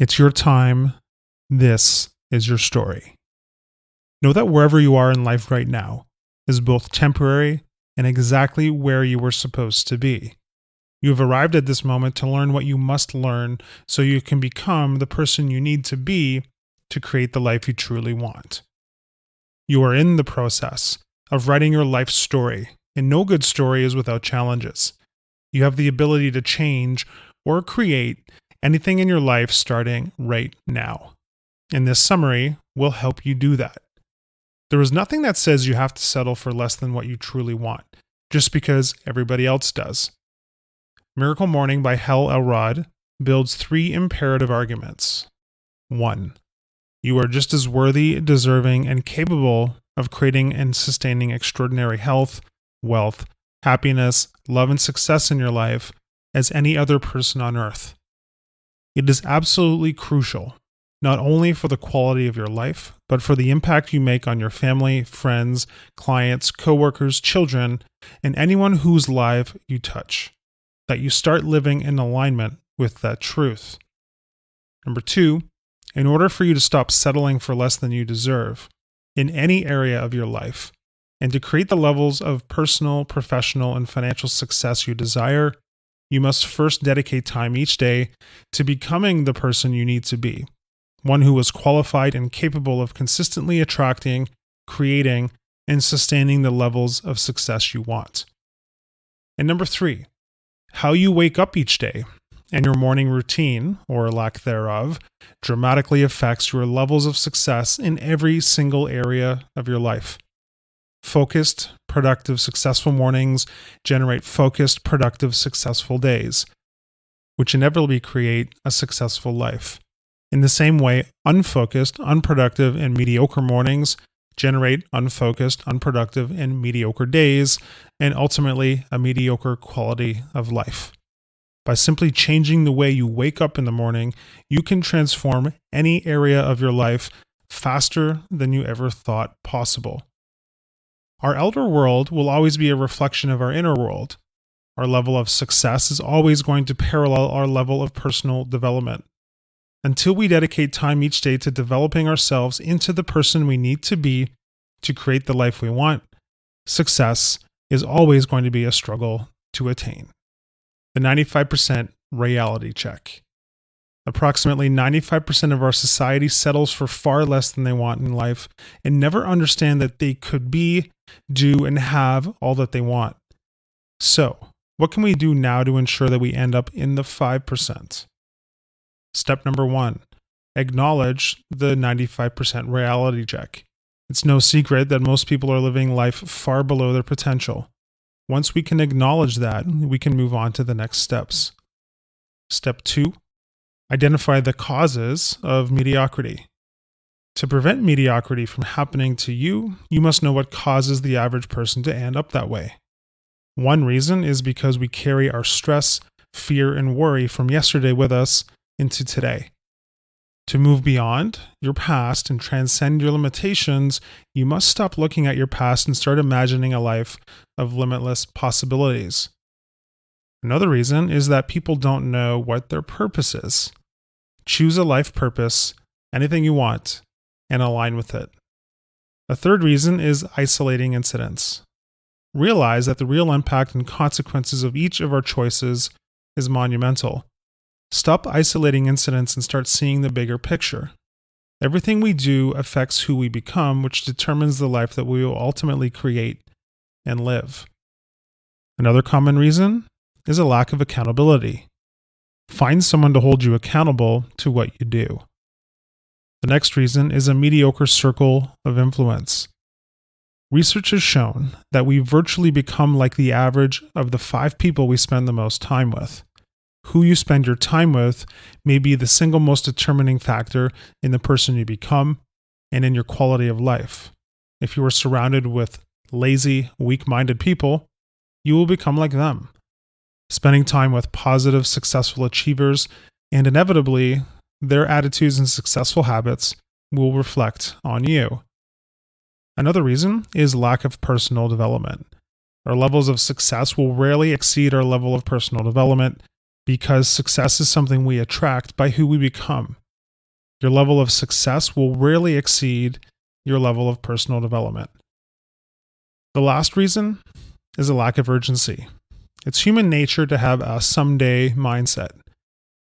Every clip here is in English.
It's your time. This is your story. Know that wherever you are in life right now is both temporary and exactly where you were supposed to be. You have arrived at this moment to learn what you must learn so you can become the person you need to be to create the life you truly want. You are in the process of writing your life story, and no good story is without challenges. You have the ability to change or create anything in your life starting right now. And this summary will help you do that. There is nothing that says you have to settle for less than what you truly want, just because everybody else does. Miracle Morning by Hal Elrod builds 3 imperative arguments. 1. You are just as worthy, deserving, and capable of creating and sustaining extraordinary health, wealth, happiness, love, and success in your life as any other person on earth. It is absolutely crucial, not only for the quality of your life, but for the impact you make on your family, friends, clients, coworkers, children, and anyone whose life you touch, that you start living in alignment with that truth. Number 2, in order for you to stop settling for less than you deserve in any area of your life, and to create the levels of personal, professional, and financial success you desire, you must first dedicate time each day to becoming the person you need to be, one who is qualified and capable of consistently attracting, creating, and sustaining the levels of success you want. And number 3, how you wake up each day and your morning routine, or lack thereof, dramatically affects your levels of success in every single area of your life. Focused, productive, successful mornings generate focused, productive, successful days, which inevitably create a successful life. In the same way, unfocused, unproductive, and mediocre mornings generate unfocused, unproductive, and mediocre days, and ultimately a mediocre quality of life. By simply changing the way you wake up in the morning, you can transform any area of your life faster than you ever thought possible. Our outer world will always be a reflection of our inner world. Our level of success is always going to parallel our level of personal development. Until we dedicate time each day to developing ourselves into the person we need to be to create the life we want, success is always going to be a struggle to attain. The 95% reality check. Approximately 95% of our society settles for far less than they want in life and never understand that they could be, do, and have all that they want. So, what can we do now to ensure that we end up in the 5%? Step number 1, acknowledge the 95% reality check. It's no secret that most people are living life far below their potential. Once we can acknowledge that, we can move on to the next steps. Step 2, identify the causes of mediocrity. To prevent mediocrity from happening to you, you must know what causes the average person to end up that way. One reason is because we carry our stress, fear, and worry from yesterday with us into today. To move beyond your past and transcend your limitations, you must stop looking at your past and start imagining a life of limitless possibilities. Another reason is that people don't know what their purpose is. Choose a life purpose, anything you want, and align with it. A third reason is isolating incidents. Realize that the real impact and consequences of each of our choices is monumental. Stop isolating incidents and start seeing the bigger picture. Everything we do affects who we become, which determines the life that we will ultimately create and live. Another common reason is a lack of accountability. Find someone to hold you accountable to what you do. The next reason is a mediocre circle of influence. Research has shown that we virtually become like the average of the 5 people we spend the most time with. Who you spend your time with may be the single most determining factor in the person you become and in your quality of life. If you are surrounded with lazy, weak-minded people, you will become like them. Spending time with positive, successful achievers, and inevitably, their attitudes and successful habits will reflect on you. Another reason is lack of personal development. Our levels of success will rarely exceed our level of personal development because success is something we attract by who we become, Your level of success will rarely exceed your level of personal development. The last reason is a lack of urgency. It's human nature to have a someday mindset.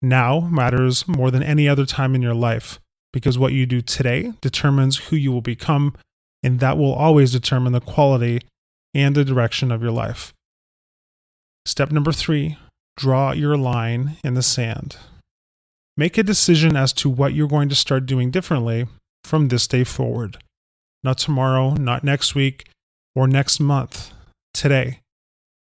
Now matters more than any other time in your life because what you do today determines who you will become, and that will always determine the quality and the direction of your life. Step number 3, draw your line in the sand. Make a decision as to what you're going to start doing differently from this day forward. Not tomorrow, not next week, or next month. Today.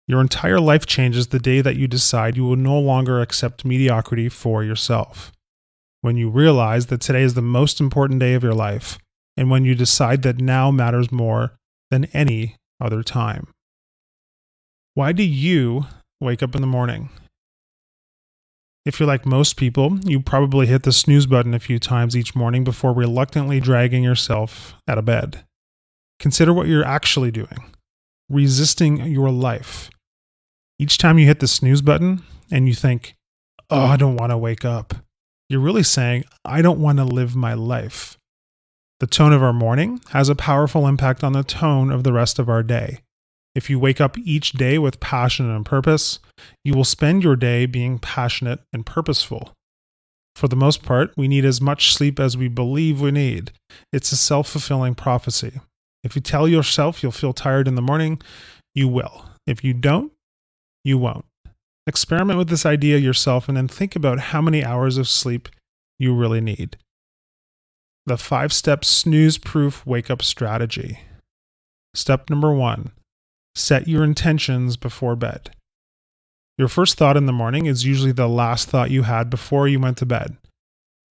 Your entire life changes the day that you decide you will no longer accept mediocrity for yourself. When you realize that today is the most important day of your life, and when you decide that now matters more than any other time. Why do you wake up in the morning? If you're like most people, you probably hit the snooze button a few times each morning before reluctantly dragging yourself out of bed. Consider what you're actually doing. Resisting your life. Each time you hit the snooze button and you think, "Oh, I don't want to wake up," you're really saying, "I don't want to live my life." The tone of our morning has a powerful impact on the tone of the rest of our day. If you wake up each day with passion and purpose, you will spend your day being passionate and purposeful. For the most part, we need as much sleep as we believe we need. It's a self-fulfilling prophecy. If you tell yourself you'll feel tired in the morning, you will. If you don't, you won't. Experiment with this idea yourself and then think about how many hours of sleep you really need. The 5-step snooze-proof wake-up strategy. Step number 1, set your intentions before bed. Your first thought in the morning is usually the last thought you had before you went to bed.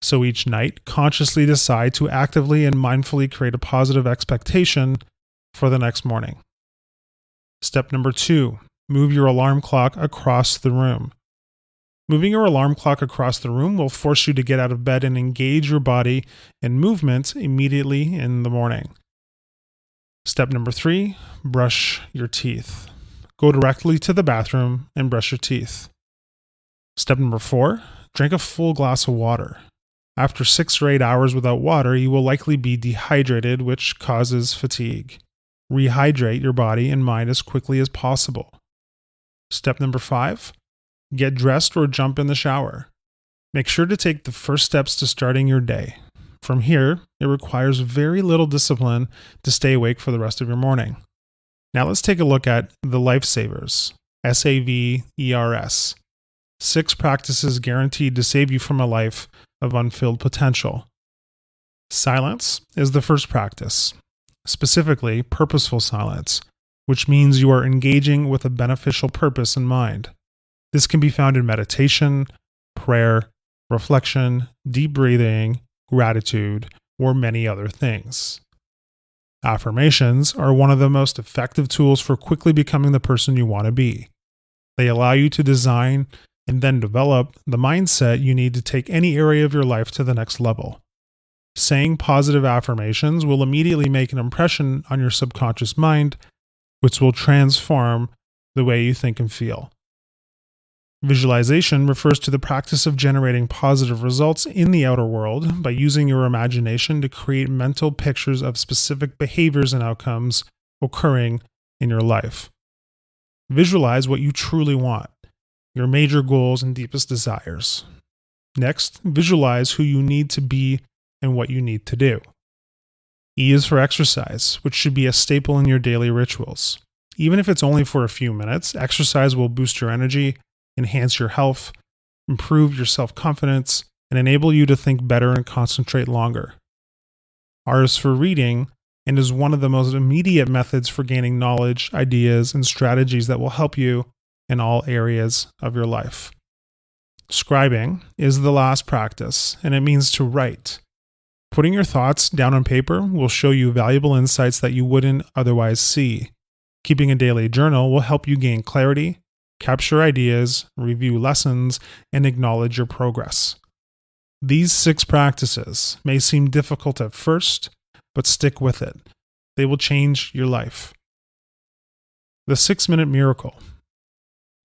So each night, consciously decide to actively and mindfully create a positive expectation for the next morning. Step number 2, move your alarm clock across the room. Moving your alarm clock across the room will force you to get out of bed and engage your body in movement immediately in the morning. Step number 3, brush your teeth. Go directly to the bathroom and brush your teeth. Step number 4, drink a full glass of water. After 6 or 8 hours without water, you will likely be dehydrated, which causes fatigue. Rehydrate your body and mind as quickly as possible. Step number 5, get dressed or jump in the shower. Make sure to take the first steps to starting your day. From here, it requires very little discipline to stay awake for the rest of your morning. Now let's take a look at the Lifesavers, SAVERS. 6 practices guaranteed to save you from a life of unfilled potential. Silence is the first practice, specifically purposeful silence, which means you are engaging with a beneficial purpose in mind. This can be found in meditation, prayer, reflection, deep breathing, gratitude, or many other things. Affirmations are one of the most effective tools for quickly becoming the person you want to be. They allow you to design and then develop the mindset you need to take any area of your life to the next level. Saying positive affirmations will immediately make an impression on your subconscious mind, which will transform the way you think and feel. Visualization refers to the practice of generating positive results in the outer world by using your imagination to create mental pictures of specific behaviors and outcomes occurring in your life. Visualize what you truly want, your major goals and deepest desires. Next, visualize who you need to be and what you need to do. E is for exercise, which should be a staple in your daily rituals. Even if it's only for a few minutes, exercise will boost your energy, enhance your health, improve your self-confidence, and enable you to think better and concentrate longer. R is for reading and is one of the most immediate methods for gaining knowledge, ideas, and strategies that will help you in all areas of your life. Scribing is the last practice, and it means to write. Putting your thoughts down on paper will show you valuable insights that you wouldn't otherwise see. Keeping a daily journal will help you gain clarity, capture ideas, review lessons, and acknowledge your progress. These 6 practices may seem difficult at first, but stick with it. They will change your life. The 6-minute miracle.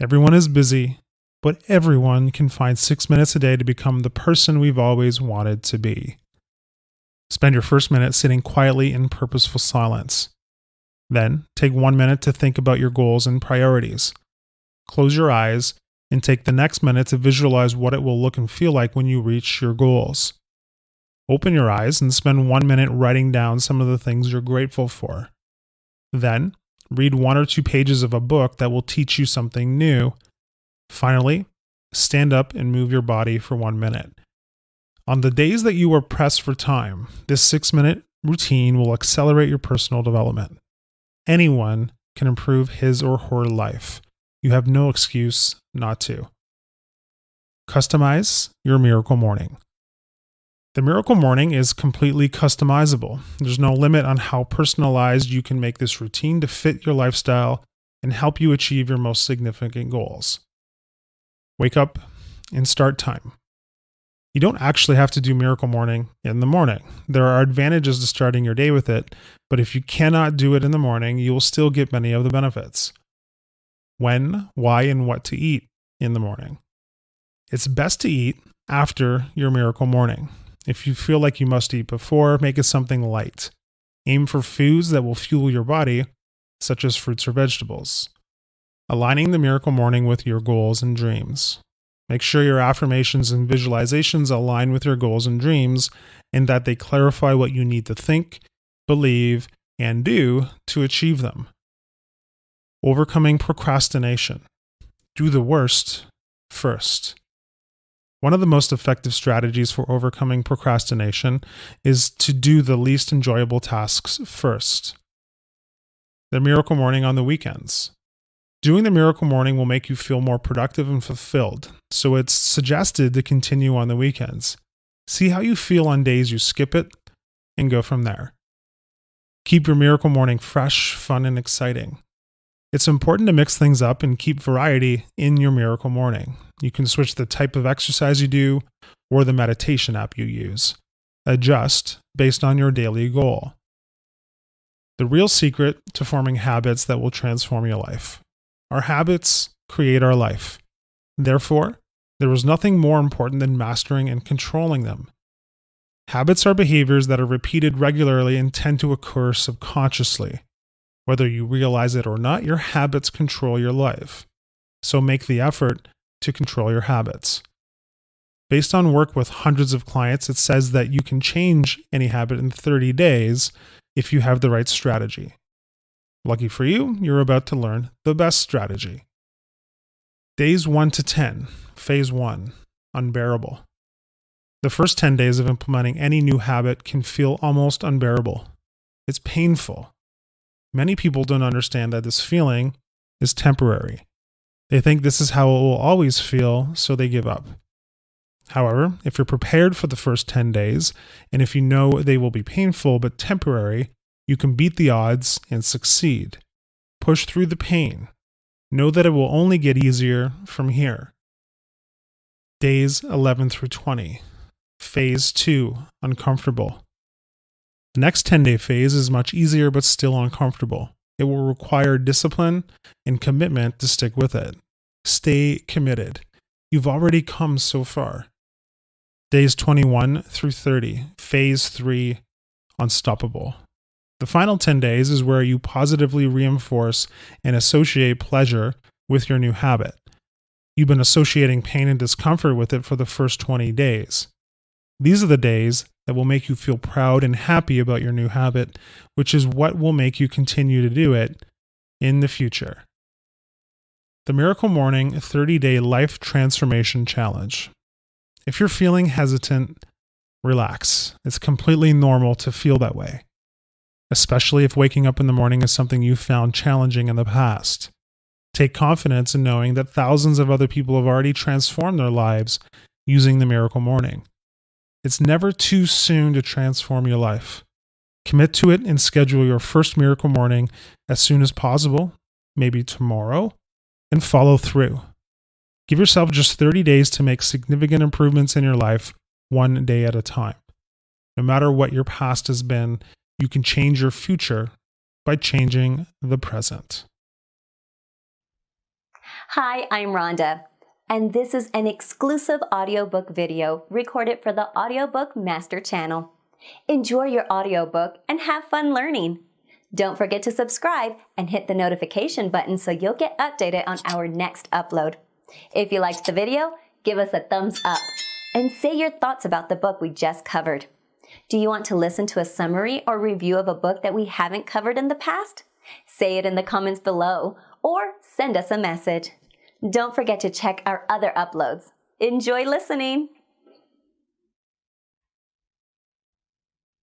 Everyone is busy, but everyone can find 6 minutes a day to become the person we've always wanted to be. Spend your first minute sitting quietly in purposeful silence. Then, take 1 minute to think about your goals and priorities. Close your eyes and take the next minute to visualize what it will look and feel like when you reach your goals. Open your eyes and spend 1 minute writing down some of the things you're grateful for. Then, read 1 or 2 pages of a book that will teach you something new. Finally, stand up and move your body for 1 minute. On the days that you are pressed for time, this 6-minute routine will accelerate your personal development. Anyone can improve his or her life. You have no excuse not to. Customize your miracle morning. The miracle morning is completely customizable. There's no limit on how personalized you can make this routine to fit your lifestyle and help you achieve your most significant goals. Wake up and start time. You don't actually have to do miracle morning in the morning. There are advantages to starting your day with it, but if you cannot do it in the morning, you will still get many of the benefits. When, why, and what to eat in the morning. It's best to eat after your miracle morning. If you feel like you must eat before, make it something light. Aim for foods that will fuel your body, such as fruits or vegetables. Aligning the miracle morning with your goals and dreams. Make sure your affirmations and visualizations align with your goals and dreams, and that they clarify what you need to think, believe, and do to achieve them. Overcoming procrastination. Do the worst first. One of the most effective strategies for overcoming procrastination is to do the least enjoyable tasks first. The miracle morning on the weekends. Doing the miracle morning will make you feel more productive and fulfilled, so it's suggested to continue on the weekends. See how you feel on days you skip it, and go from there. Keep your miracle morning fresh, fun, and exciting. It's important to mix things up and keep variety in your miracle morning. You can switch the type of exercise you do or the meditation app you use. Adjust based on your daily goal. The real secret to forming habits that will transform your life. Our habits create our life. Therefore, there is nothing more important than mastering and controlling them. Habits are behaviors that are repeated regularly and tend to occur subconsciously. Whether you realize it or not, your habits control your life. So make the effort to control your habits. Based on work with hundreds of clients, it says that you can change any habit in 30 days if you have the right strategy. Lucky for you, you're about to learn the best strategy. Days 1 to 10, Phase 1, Unbearable. The first 10 days of implementing any new habit can feel almost unbearable. It's painful. Many people don't understand that this feeling is temporary. They think this is how it will always feel, so they give up. However, if you're prepared for the first 10 days, and if you know they will be painful but temporary, you can beat the odds and succeed. Push through the pain. Know that it will only get easier from here. Days 11 through 20. Phase 2, Uncomfortable. The next 10-day phase is much easier but still uncomfortable. It will require discipline and commitment to stick with it. Stay committed. You've already come so far. Days 21 through 30. Phase 3, Unstoppable. The final 10 days is where you positively reinforce and associate pleasure with your new habit. You've been associating pain and discomfort with it for the first 20 days. These are the days that will make you feel proud and happy about your new habit, which is what will make you continue to do it in the future. The Miracle Morning 30-Day Life Transformation Challenge. If you're feeling hesitant, relax. It's completely normal to feel that way, especially if waking up in the morning is something you found challenging in the past. Take confidence in knowing that thousands of other people have already transformed their lives using the Miracle Morning. It's never too soon to transform your life. Commit to it and schedule your first Miracle Morning as soon as possible, maybe tomorrow, and follow through. Give yourself just 30 days to make significant improvements in your life, one day at a time. No matter what your past has been, you can change your future by changing the present. Hi, I'm Rhonda. and this is an exclusive audiobook video recorded for the Audiobook Master channel. Enjoy your audiobook and have fun learning. Don't forget to subscribe and hit the notification button so you'll get updated on our next upload. If you liked the video, give us a thumbs up and say your thoughts about the book we just covered. Do you want to listen to a summary or review of a book that we haven't covered in the past? Say it in the comments below or send us a message. Don't forget to check our other uploads. Enjoy listening!